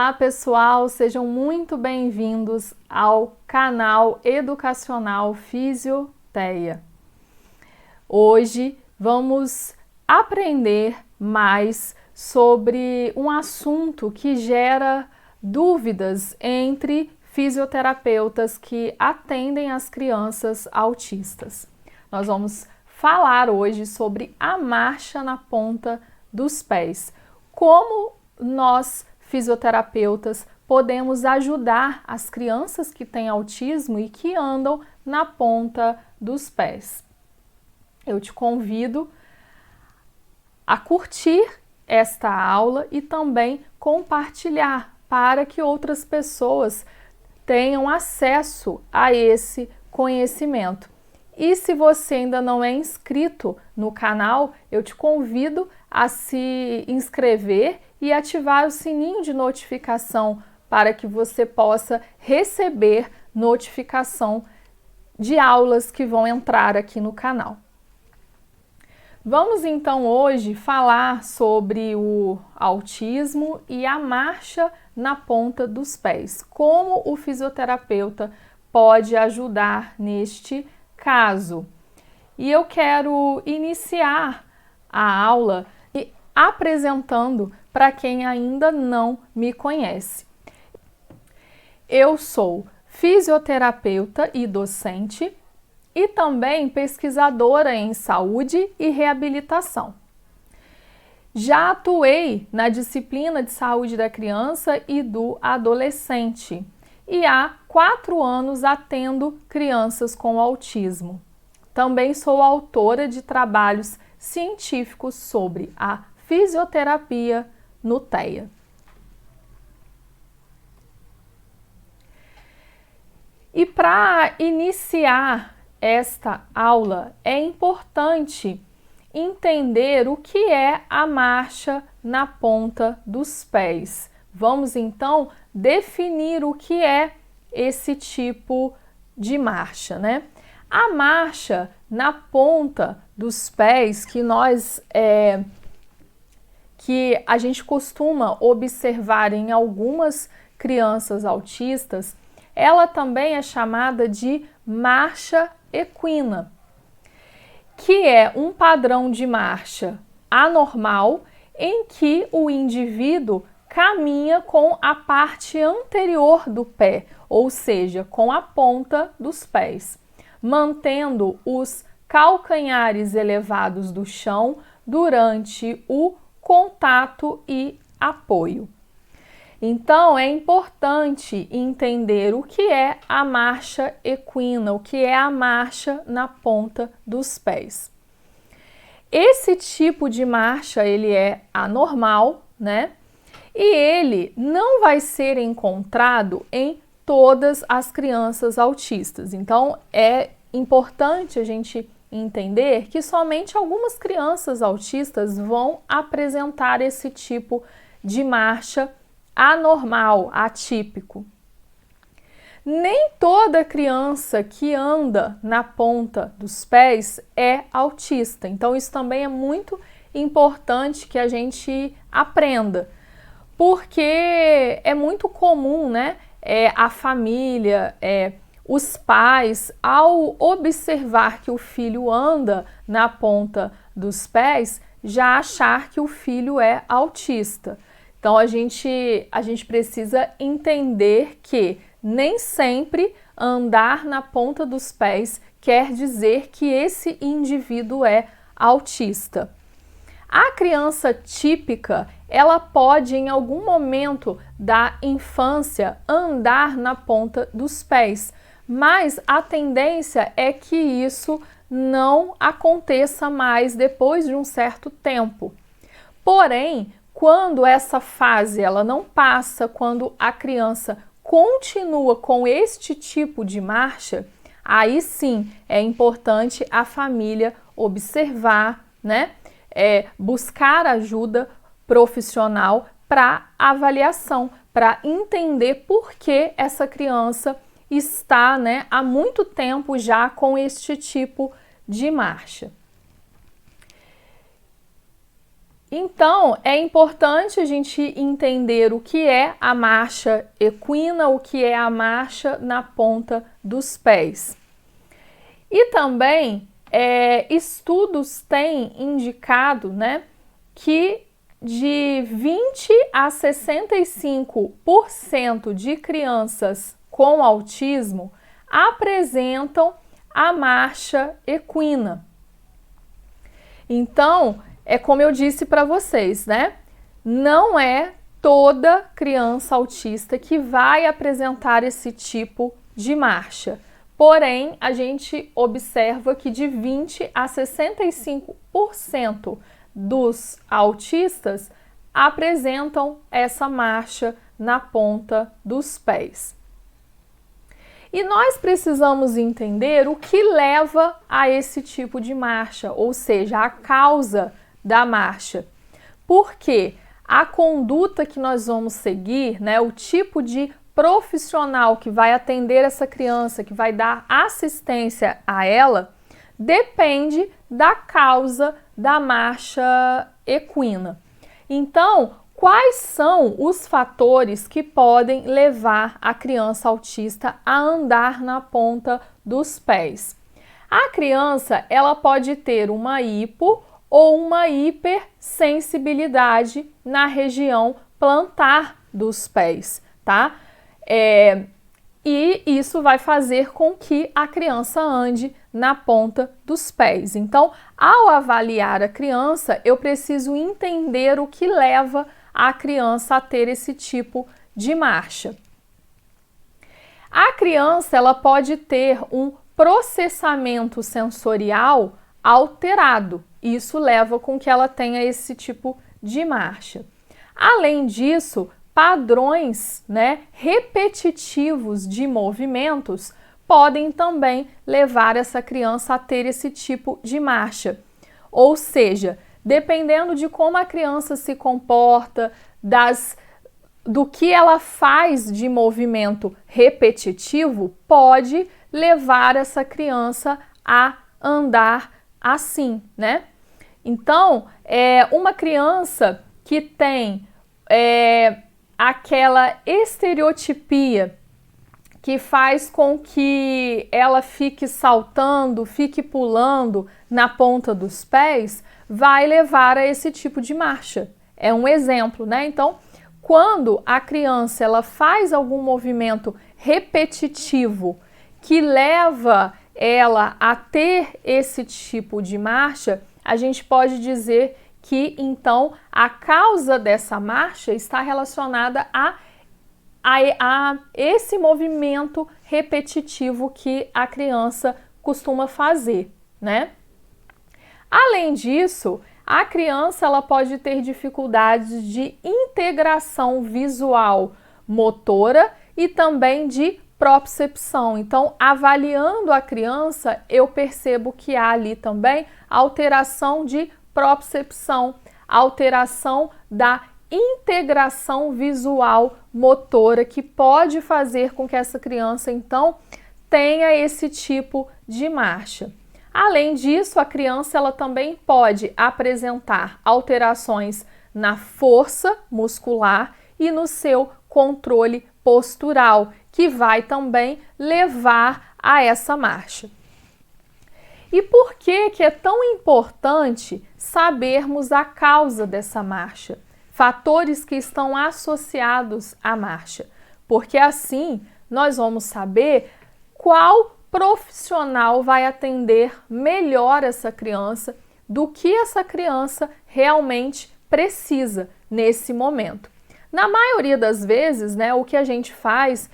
Olá pessoal, sejam muito bem-vindos ao canal educacional Fisioteia. Hoje vamos aprender mais sobre um assunto que gera dúvidas entre fisioterapeutas que atendem as crianças autistas. Nós vamos falar hoje sobre a marcha na ponta dos pés. Como nós fisioterapeutas podemos ajudar as crianças que têm autismo e que andam na ponta dos pés. Eu te convido a curtir esta aula e também compartilhar para que outras pessoas tenham acesso a esse conhecimento. E se você ainda não é inscrito no canal, eu te convido a se inscrever e ativar o sininho de notificação para que você possa receber notificação de aulas que vão entrar aqui no canal. Vamos então hoje falar sobre o autismo e a marcha na ponta dos pés. Como o fisioterapeuta pode ajudar neste caso. E eu quero iniciar a aula apresentando para quem ainda não me conhece. Eu sou fisioterapeuta e docente e também pesquisadora em saúde e reabilitação. Já atuei na disciplina de saúde da criança e do adolescente e há 4 anos atendo crianças com autismo. Também sou autora de trabalhos científicos sobre a fisioterapia no TEA. E para iniciar esta aula, é importante entender o que é a marcha na ponta dos pés. Vamos então definir o que é esse tipo de marcha, né? A marcha na ponta dos pés que a gente costuma observar em algumas crianças autistas, ela também é chamada de marcha equina, que é um padrão de marcha anormal em que o indivíduo caminha com a parte anterior do pé, ou seja, com a ponta dos pés, mantendo os calcanhares elevados do chão durante o contato e apoio. Então, é importante entender o que é a marcha equina, o que é a marcha na ponta dos pés. Esse tipo de marcha, ele é anormal, né? E ele não vai ser encontrado em todas as crianças autistas. Então, é importante a gente entender que somente algumas crianças autistas vão apresentar esse tipo de marcha anormal, atípico. Nem toda criança que anda na ponta dos pés é autista. Então, isso também é muito importante que a gente aprenda, porque é muito comum, né? A família, os pais, ao observar que o filho anda na ponta dos pés, já achar que o filho é autista. Então, a gente precisa entender que nem sempre andar na ponta dos pés quer dizer que esse indivíduo é autista. A criança típica, ela pode em algum momento da infância andar na ponta dos pés, mas a tendência é que isso não aconteça mais depois de um certo tempo. Porém, quando essa fase ela não passa, quando a criança continua com este tipo de marcha, aí sim é importante a família observar, né? Buscar ajuda profissional para avaliação, para entender por que essa criança está, né, há muito tempo já com este tipo de marcha. Então, é importante a gente entender o que é a marcha equina, o que é a marcha na ponta dos pés. E também, estudos têm indicado, né, que de 20 a 65% de crianças com autismo apresentam a marcha equina. Então, é como eu disse para vocês, né? Não é toda criança autista que vai apresentar esse tipo de marcha. Porém, a gente observa que de 20 a 65% dos autistas apresentam essa marcha na ponta dos pés. E nós precisamos entender o que leva a esse tipo de marcha, ou seja, a causa da marcha. Porque a conduta que nós vamos seguir, né, o tipo de profissional que vai atender essa criança, que vai dar assistência a ela, depende da causa da marcha equina. Então, quais são os fatores que podem levar a criança autista a andar na ponta dos pés? A criança, ela pode ter uma hipo ou uma hipersensibilidade na região plantar dos pés, tá? E isso vai fazer com que a criança ande na ponta dos pés. Então, ao avaliar a criança, eu preciso entender o que leva a criança a ter esse tipo de marcha. A criança, ela pode ter um processamento sensorial alterado. Isso leva com que ela tenha esse tipo de marcha. Além disso, padrões, né, repetitivos de movimentos podem também levar essa criança a ter esse tipo de marcha. Ou seja, dependendo de como a criança se comporta, do que ela faz de movimento repetitivo, pode levar essa criança a andar assim, né? Então, uma criança que tem aquela estereotipia que faz com que ela fique saltando, fique pulando na ponta dos pés, vai levar a esse tipo de marcha. É um exemplo, né? Então, quando a criança ela faz algum movimento repetitivo que leva ela a ter esse tipo de marcha, a gente pode dizer que então a causa dessa marcha está relacionada a esse movimento repetitivo que a criança costuma fazer, né? Além disso, a criança ela pode ter dificuldades de integração visual motora e também de propriocepção. Então, avaliando a criança, eu percebo que há ali também alteração de propriocepção, alteração da integração visual motora, que pode fazer com que essa criança, então, tenha esse tipo de marcha. Além disso, a criança ela também pode apresentar alterações na força muscular e no seu controle postural, que vai também levar a essa marcha. E por que é tão importante sabermos a causa dessa marcha? Fatores que estão associados à marcha, porque assim nós vamos saber qual profissional vai atender melhor essa criança, do que essa criança realmente precisa nesse momento. Na maioria das vezes, né, o que a gente faz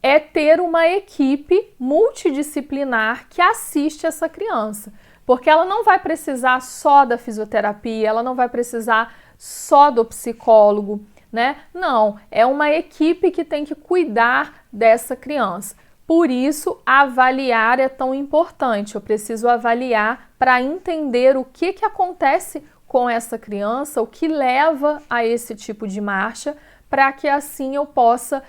é ter uma equipe multidisciplinar que assiste essa criança, porque ela não vai precisar só da fisioterapia, ela não vai precisar só do psicólogo, né? Não, é uma equipe que tem que cuidar dessa criança. Por isso, avaliar é tão importante. Eu preciso avaliar para entender o que acontece com essa criança, o que leva a esse tipo de marcha, para que assim eu possa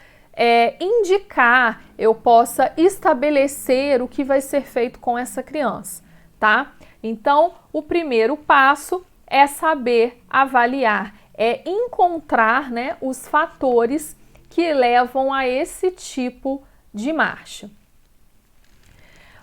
indicar, eu possa estabelecer o que vai ser feito com essa criança, tá? Então, o primeiro passo é saber avaliar, é encontrar, né, os fatores que levam a esse tipo de marcha.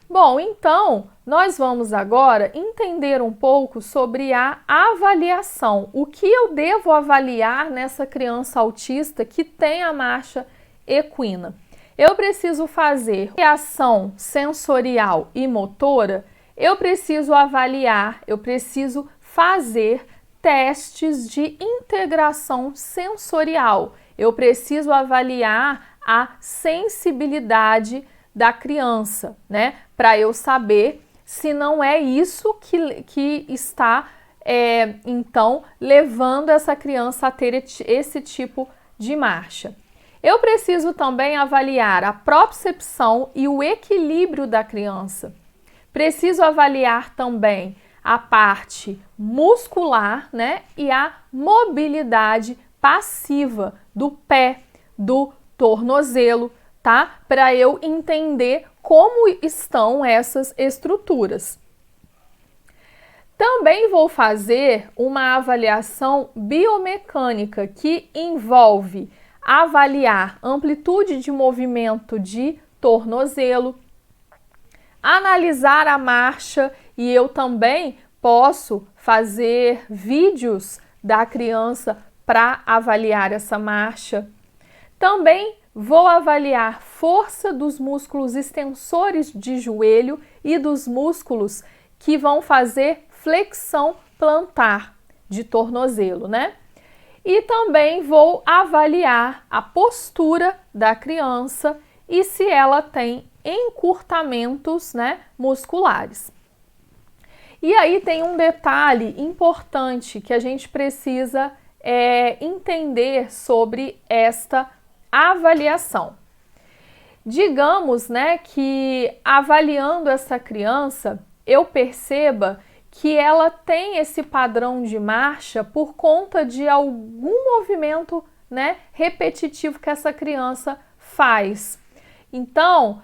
Bom, então, nós vamos agora entender um pouco sobre a avaliação. O que eu devo avaliar nessa criança autista que tem a marcha equina? Eu preciso fazer avaliação sensorial e motora, eu preciso avaliar, eu preciso fazer testes de integração sensorial, eu preciso avaliar a sensibilidade da criança, né? Para eu saber se não é isso que está, então, levando essa criança a ter esse tipo de marcha. Eu preciso também avaliar a propriocepção e o equilíbrio da criança. Preciso avaliar também a parte muscular, né? E a mobilidade passiva do pé, do tornozelo, tá? Para eu entender como estão essas estruturas. Também vou fazer uma avaliação biomecânica que envolve avaliar amplitude de movimento de tornozelo, analisar a marcha, e eu também posso fazer vídeos da criança para avaliar essa marcha. Também vou avaliar força dos músculos extensores de joelho e dos músculos que vão fazer flexão plantar de tornozelo, né? E também vou avaliar a postura da criança e se ela tem encurtamentos, né, musculares. E aí tem um detalhe importante que a gente precisa entender sobre esta avaliação. Digamos, né, que avaliando essa criança, eu perceba que ela tem esse padrão de marcha por conta de algum movimento, né, repetitivo que essa criança faz. Então,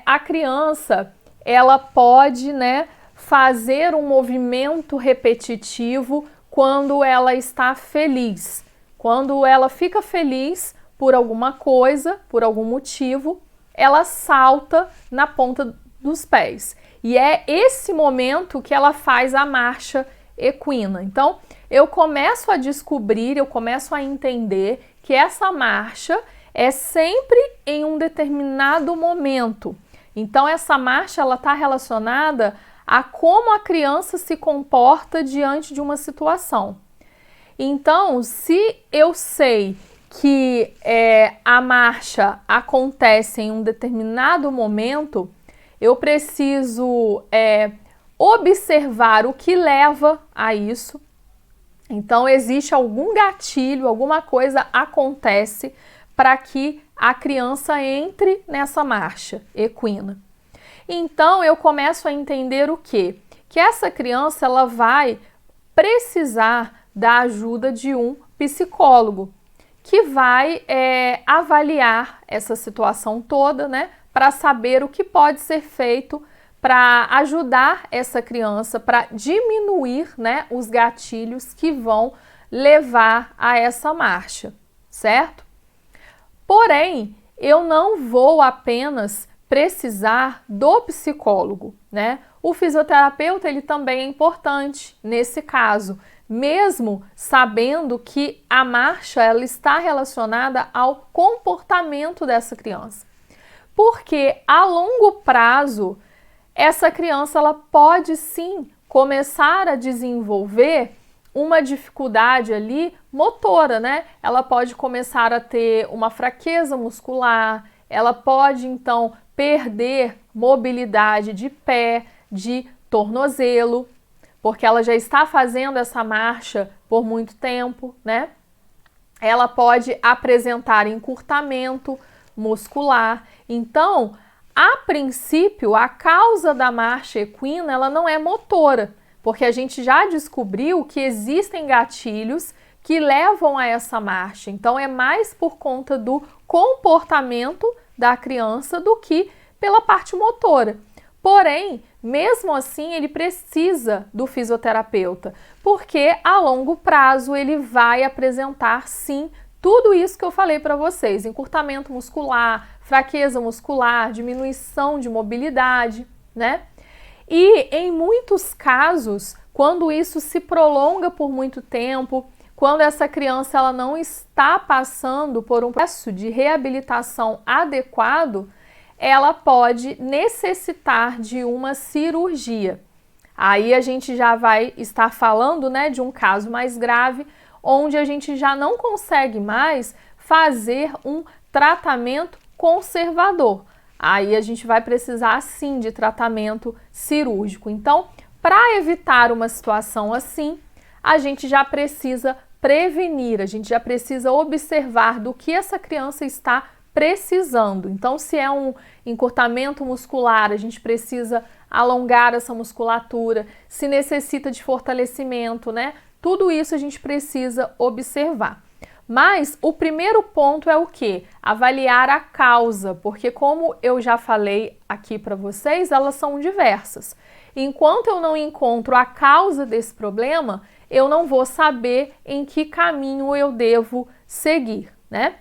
a criança, ela pode, né, fazer um movimento repetitivo quando ela está feliz. Quando ela fica feliz por alguma coisa, por algum motivo, ela salta na ponta dos pés. E é esse momento que ela faz a marcha equina. Então, eu começo a descobrir, eu começo a entender que essa marcha é sempre em um determinado momento. Então, essa marcha ela está relacionada a como a criança se comporta diante de uma situação. Então, se eu sei que a marcha acontece em um determinado momento, eu preciso observar o que leva a isso. Então, existe algum gatilho, alguma coisa acontece para que a criança entre nessa marcha equina. Então, eu começo a entender o quê? Que essa criança ela vai precisar da ajuda de um psicólogo, que vai avaliar essa situação toda, né, para saber o que pode ser feito para ajudar essa criança, para diminuir, né, os gatilhos que vão levar a essa marcha, certo? Porém, eu não vou apenas precisar do psicólogo, né? O fisioterapeuta, ele também é importante nesse caso, mesmo sabendo que a marcha ela está relacionada ao comportamento dessa criança. Porque a longo prazo, essa criança ela pode sim começar a desenvolver uma dificuldade ali motora, né? Ela pode começar a ter uma fraqueza muscular, ela pode então perder mobilidade de pé, de tornozelo, porque ela já está fazendo essa marcha por muito tempo, né? Ela pode apresentar encurtamento muscular. Então, a princípio, a causa da marcha equina, ela não é motora, porque a gente já descobriu que existem gatilhos que levam a essa marcha. Então, é mais por conta do comportamento da criança do que pela parte motora. Porém, mesmo assim, ele precisa do fisioterapeuta, porque a longo prazo ele vai apresentar, sim, tudo isso que eu falei para vocês: encurtamento muscular, fraqueza muscular, diminuição de mobilidade, né? E em muitos casos, quando isso se prolonga por muito tempo, quando essa criança ela não está passando por um processo de reabilitação adequado, ela pode necessitar de uma cirurgia. Aí a gente já vai estar falando, né, de um caso mais grave, onde a gente já não consegue mais fazer um tratamento conservador. Aí a gente vai precisar sim de tratamento cirúrgico. Então, para evitar uma situação assim, a gente já precisa prevenir, a gente já precisa observar do que essa criança está precisando. Então, se é um encurtamento muscular, a gente precisa alongar essa musculatura, se necessita de fortalecimento, né? Tudo isso a gente precisa observar. Mas o primeiro ponto é o quê? Avaliar a causa, porque como eu já falei aqui para vocês, elas são diversas. Enquanto eu não encontro a causa desse problema, eu não vou saber em que caminho eu devo seguir, né?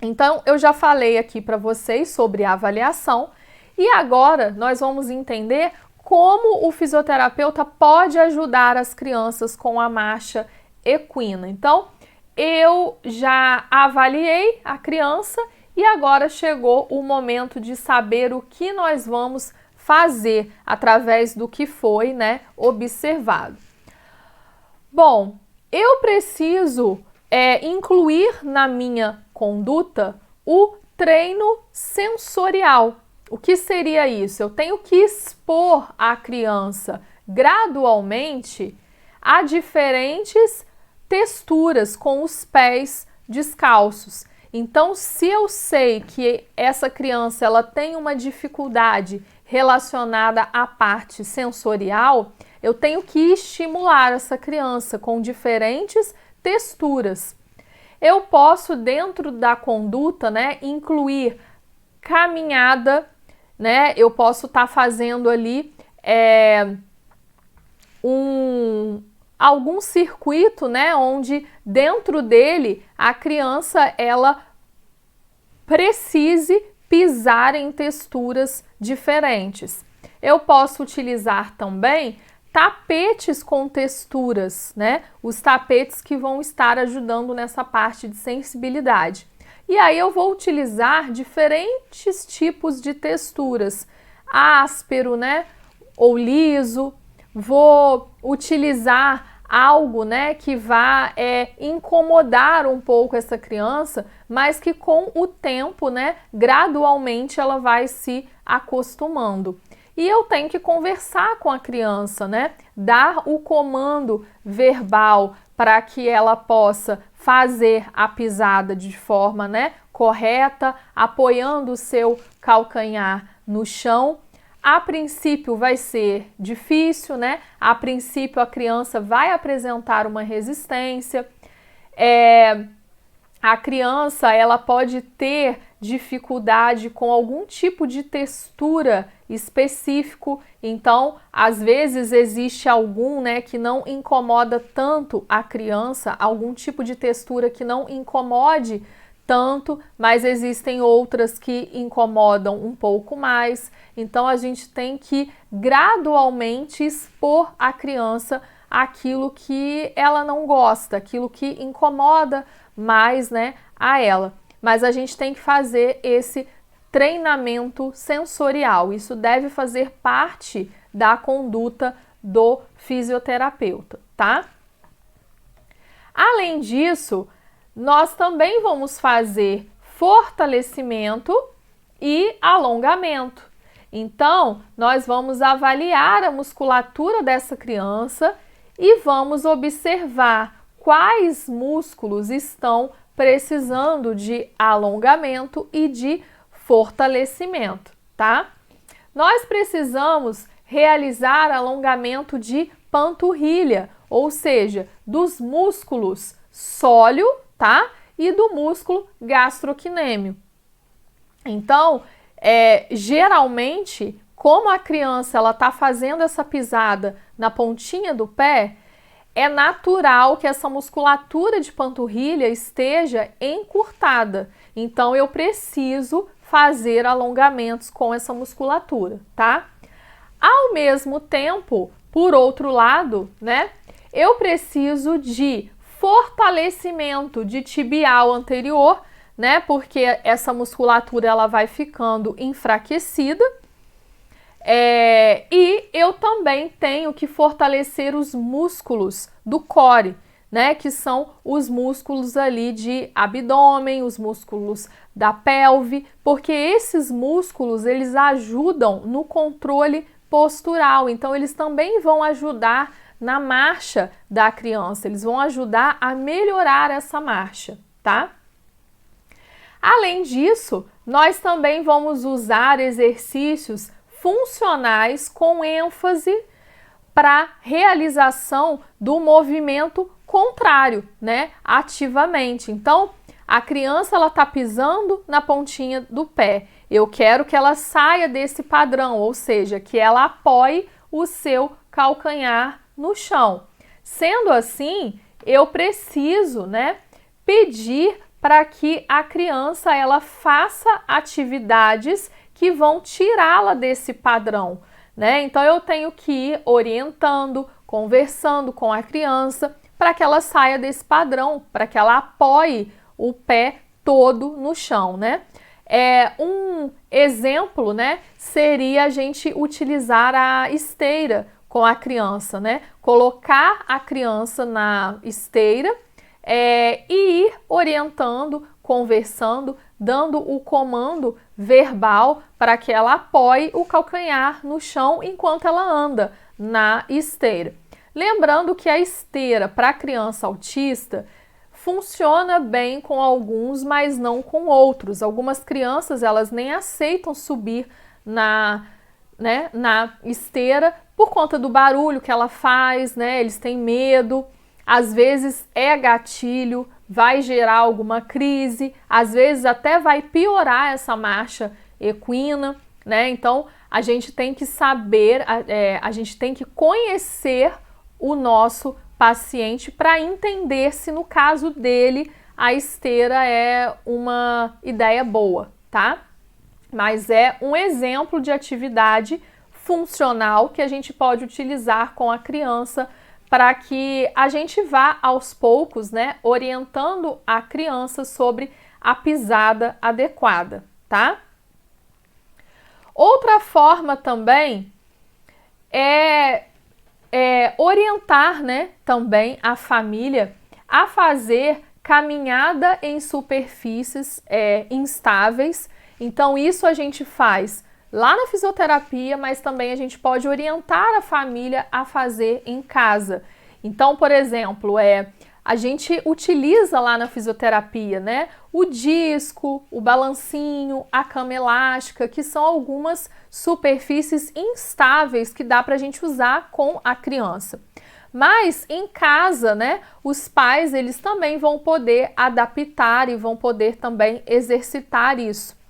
Então, eu já falei aqui para vocês sobre a avaliação e agora nós vamos entender como o fisioterapeuta pode ajudar as crianças com a marcha equina. Então, eu já avaliei a criança e agora chegou o momento de saber o que nós vamos fazer através do que foi, né, observado. Bom, eu preciso incluir na minha conduta o treino sensorial. O que seria isso? Eu tenho que expor a criança gradualmente a diferentes texturas com os pés descalços. Então, se eu sei que essa criança ela tem uma dificuldade relacionada à parte sensorial, eu tenho que estimular essa criança com diferentes texturas. Eu posso, dentro da conduta, né, incluir caminhada, né? Eu posso estar fazendo ali algum circuito, né, onde dentro dele a criança ela precise pisar em texturas diferentes. Eu posso utilizar também tapetes com texturas, né? Os tapetes que vão estar ajudando nessa parte de sensibilidade. E aí eu vou utilizar diferentes tipos de texturas, áspero, né, ou liso. Vou utilizar algo, né, que vá incomodar um pouco essa criança, mas que com o tempo, né, gradualmente ela vai se acostumando. E eu tenho que conversar com a criança, né, dar o comando verbal para que ela possa fazer a pisada de forma, né, correta, apoiando o seu calcanhar no chão. A princípio vai ser difícil, né? A princípio a criança vai apresentar uma resistência. A criança ela pode ter dificuldade com algum tipo de textura específico. Então, às vezes existe algum, né, que não incomoda tanto a criança, algum tipo de textura que não incomode tanto, mas existem outras que incomodam um pouco mais. Então a gente tem que gradualmente expor a criança aquilo que ela não gosta, aquilo que incomoda mais, né, a ela. Mas a gente tem que fazer esse treinamento sensorial. Isso deve fazer parte da conduta do fisioterapeuta, tá? Além disso, nós também vamos fazer fortalecimento e alongamento. Então, nós vamos avaliar a musculatura dessa criança e vamos observar quais músculos estão precisando de alongamento e de fortalecimento, tá? Nós precisamos realizar alongamento de panturrilha, ou seja, dos músculos sóleo, tá? E do músculo gastrocnêmio. Então, geralmente, como a criança ela está fazendo essa pisada na pontinha do pé, é natural que essa musculatura de panturrilha esteja encurtada. Então, eu preciso fazer alongamentos com essa musculatura, tá? Ao mesmo tempo, por outro lado, né, eu preciso de fortalecimento de tibial anterior, né, porque essa musculatura ela vai ficando enfraquecida. E eu também tenho que fortalecer os músculos do core, né, que são os músculos ali de abdômen, os músculos da pelve, porque esses músculos, eles ajudam no controle postural, então eles também vão ajudar na marcha da criança, eles vão ajudar a melhorar essa marcha, tá? Além disso, nós também vamos usar exercícios funcionais com ênfase para realização do movimento contrário, né, ativamente. Então, a criança ela tá pisando na pontinha do pé. Eu quero que ela saia desse padrão, ou seja, que ela apoie o seu calcanhar no chão. Sendo assim, eu preciso, né, pedir para que a criança ela faça atividades que vão tirá-la desse padrão, né? Então eu tenho que ir orientando, conversando com a criança para que ela saia desse padrão, para que ela apoie o pé todo no chão, né? Um exemplo, né, seria a gente utilizar a esteira com a criança, né? Colocar a criança na esteira e ir orientando, conversando, dando o comando verbal para que ela apoie o calcanhar no chão enquanto ela anda na esteira. Lembrando que a esteira para criança autista funciona bem com alguns, mas não com outros. Algumas crianças elas nem aceitam subir na esteira por conta do barulho que ela faz, né? Eles têm medo. Às vezes é gatilho, vai gerar alguma crise, às vezes até vai piorar essa marcha equina, né? Então a gente tem que saber, a gente tem que conhecer o nosso paciente para entender se no caso dele a esteira é uma ideia boa, tá? Mas é um exemplo de atividade funcional que a gente pode utilizar com a criança para que a gente vá aos poucos, né, orientando a criança sobre a pisada adequada, tá? Outra forma também é orientar, né, também a família a fazer caminhada em superfícies instáveis. Então isso a gente faz lá na fisioterapia, mas também a gente pode orientar a família a fazer em casa. Então, por exemplo, a gente utiliza lá na fisioterapia, né, o disco, o balancinho, a cama elástica, que são algumas superfícies instáveis que dá para a gente usar com a criança. Mas em casa, né, os pais eles também vão poder adaptar e vão poder também exercitar isso.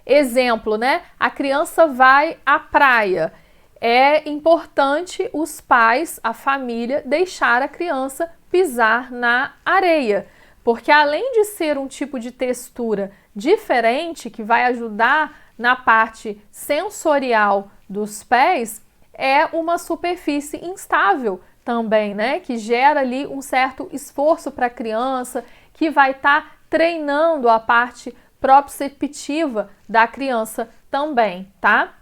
Exemplo, né? A criança vai à praia. É importante os pais, a família, deixar a criança pisar na areia, porque além de ser um tipo de textura diferente que vai ajudar na parte sensorial dos pés, é uma superfície instável também, né? Que gera ali um certo esforço para a criança, que vai estar treinando a parte proprioceptiva da criança também, tá?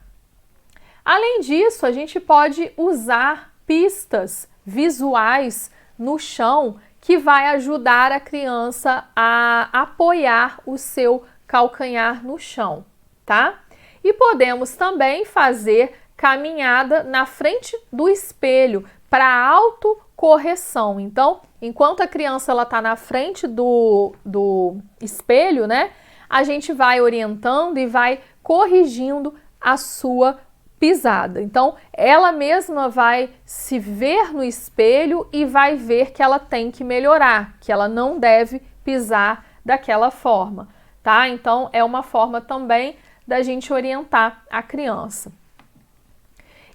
Além disso, a gente pode usar pistas visuais no chão que vai ajudar a criança a apoiar o seu calcanhar no chão, tá? E podemos também fazer caminhada na frente do espelho para autocorreção. Então, enquanto a criança ela tá na frente do espelho, né? A gente vai orientando e vai corrigindo a sua pisada. Então, ela mesma vai se ver no espelho e vai ver que ela tem que melhorar, que ela não deve pisar daquela forma, tá? Então, é uma forma também da gente orientar a criança.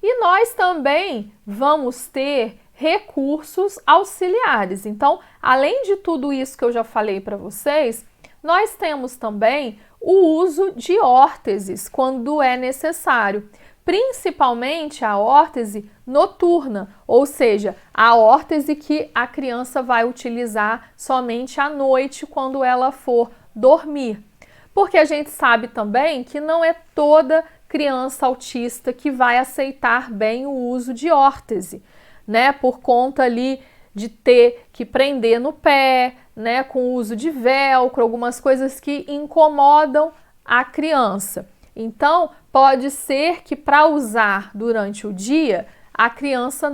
E nós também vamos ter recursos auxiliares. Então, além de tudo isso que eu já falei para vocês, nós temos também o uso de órteses quando é necessário, principalmente a órtese noturna, ou seja, a órtese que a criança vai utilizar somente à noite quando ela for dormir. Porque a gente sabe também que não é toda criança autista que vai aceitar bem o uso de órtese, né? Por conta ali de ter que prender no pé, né? Com o uso de velcro, algumas coisas que incomodam a criança. Então, pode ser que para usar durante o dia, a criança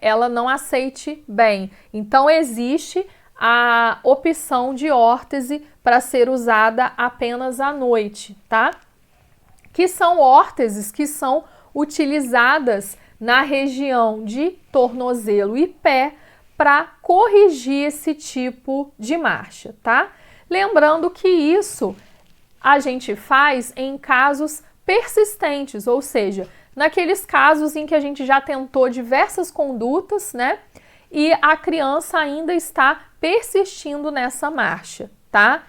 ela não aceite bem. Então, existe a opção de órtese para ser usada apenas à noite, tá? Que são órteses que são utilizadas na região de tornozelo e pé para corrigir esse tipo de marcha, tá? Lembrando que isso a gente faz em casos persistentes, ou seja, naqueles casos em que a gente já tentou diversas condutas, né? E a criança ainda está persistindo nessa marcha, tá?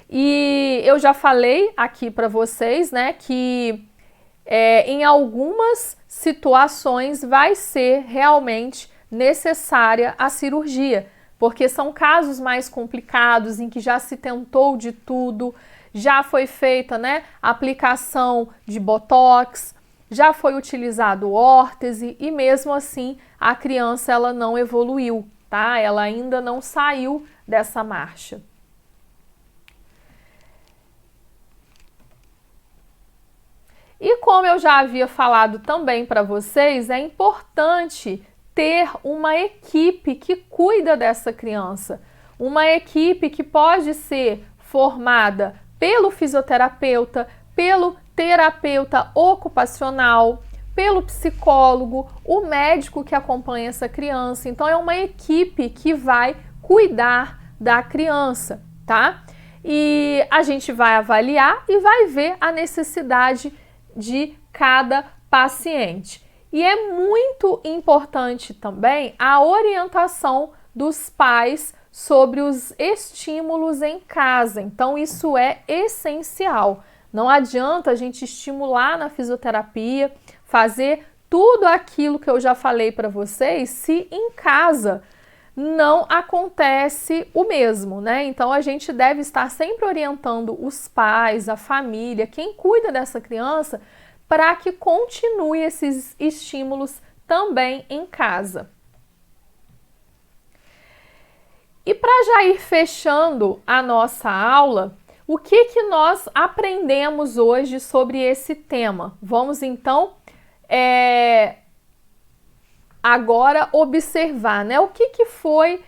E eu já falei aqui para vocês, né, que em algumas situações vai ser realmente necessária a cirurgia, porque são casos mais complicados em que já se tentou de tudo, já foi feita, né, aplicação de botox, já foi utilizado órtese e mesmo assim a criança ela não evoluiu, tá? Ela ainda não saiu dessa marcha. E como eu já havia falado também para vocês, é importante ter uma equipe que cuida dessa criança. Uma equipe que pode ser formada pelo fisioterapeuta, pelo terapeuta ocupacional, pelo psicólogo, o médico que acompanha essa criança. Então, é uma equipe que vai cuidar da criança, tá? E a gente vai avaliar e vai ver a necessidade de cada paciente. E é muito importante também a orientação dos pais sobre os estímulos em casa. Então, isso é essencial. Não adianta a gente estimular na fisioterapia, fazer tudo aquilo que eu já falei para vocês, se em casa não acontece o mesmo, né? Então, a gente deve estar sempre orientando os pais, a família, quem cuida dessa criança, para que continue esses estímulos também em casa. E para já ir fechando a nossa aula, o que nós aprendemos hoje sobre esse tema? Vamos então agora observar, né? O que foi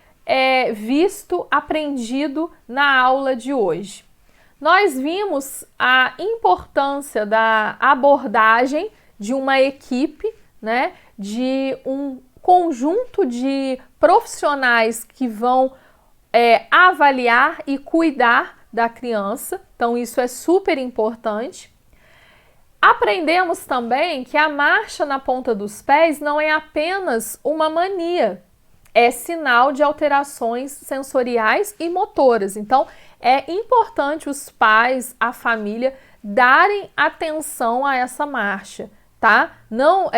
visto, aprendido na aula de hoje. Nós vimos a importância da abordagem de uma equipe, né? De um conjunto de profissionais que vão avaliar e cuidar da criança. Então, isso é super importante. Aprendemos também que a marcha na ponta dos pés não é apenas uma mania, é sinal de alterações sensoriais e motoras. Então, é importante os pais, a família, darem atenção a essa marcha, tá? Não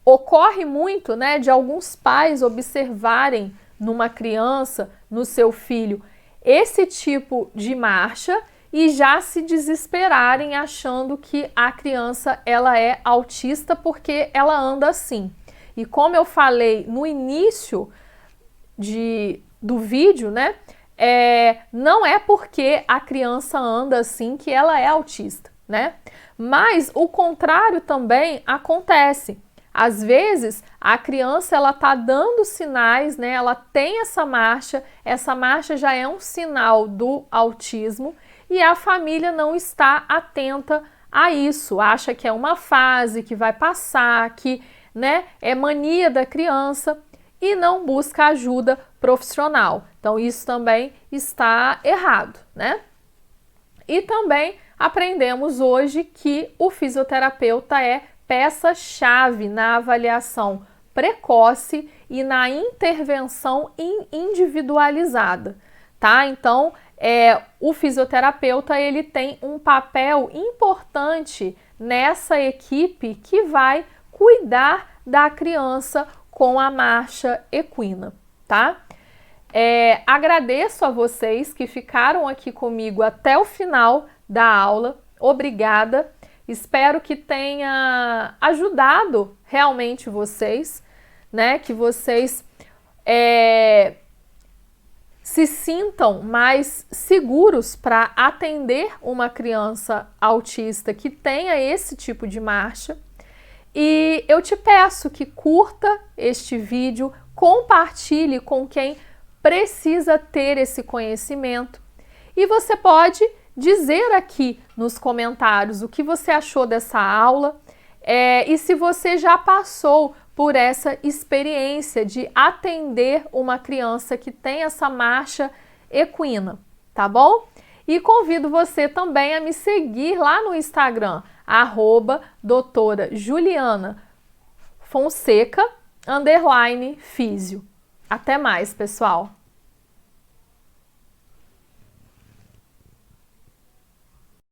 ocorre muito, né, de alguns pais observarem numa criança, no seu filho, esse tipo de marcha e já se desesperarem achando que a criança ela é autista porque ela anda assim. E como eu falei no início do vídeo, né, não é porque a criança anda assim que ela é autista, né? Mas o contrário também acontece. Às vezes, a criança ela tá dando sinais, né? Ela tem essa marcha já é um sinal do autismo e a família não está atenta a isso, acha que é uma fase que vai passar, que, né, é mania da criança e não busca ajuda profissional. Então, isso também está errado, né? E também aprendemos hoje que o fisioterapeuta é peça-chave na avaliação precoce e na intervenção individualizada, tá? Então, o fisioterapeuta ele tem um papel importante nessa equipe que vai cuidar da criança com a marcha equina, tá? Agradeço a vocês que ficaram aqui comigo até o final da aula. Obrigada. Espero que tenha ajudado realmente vocês, né? Que vocês se sintam mais seguros para atender uma criança autista que tenha esse tipo de marcha. E eu te peço que curta este vídeo, compartilhe com quem precisa ter esse conhecimento. E você pode dizer aqui nos comentários o que você achou dessa aula e se você já passou por essa experiência de atender uma criança que tem essa marcha equina, tá bom? E convido você também a me seguir lá no Instagram, @doutora_Juliana_Fonseca_Físio. Até mais, pessoal!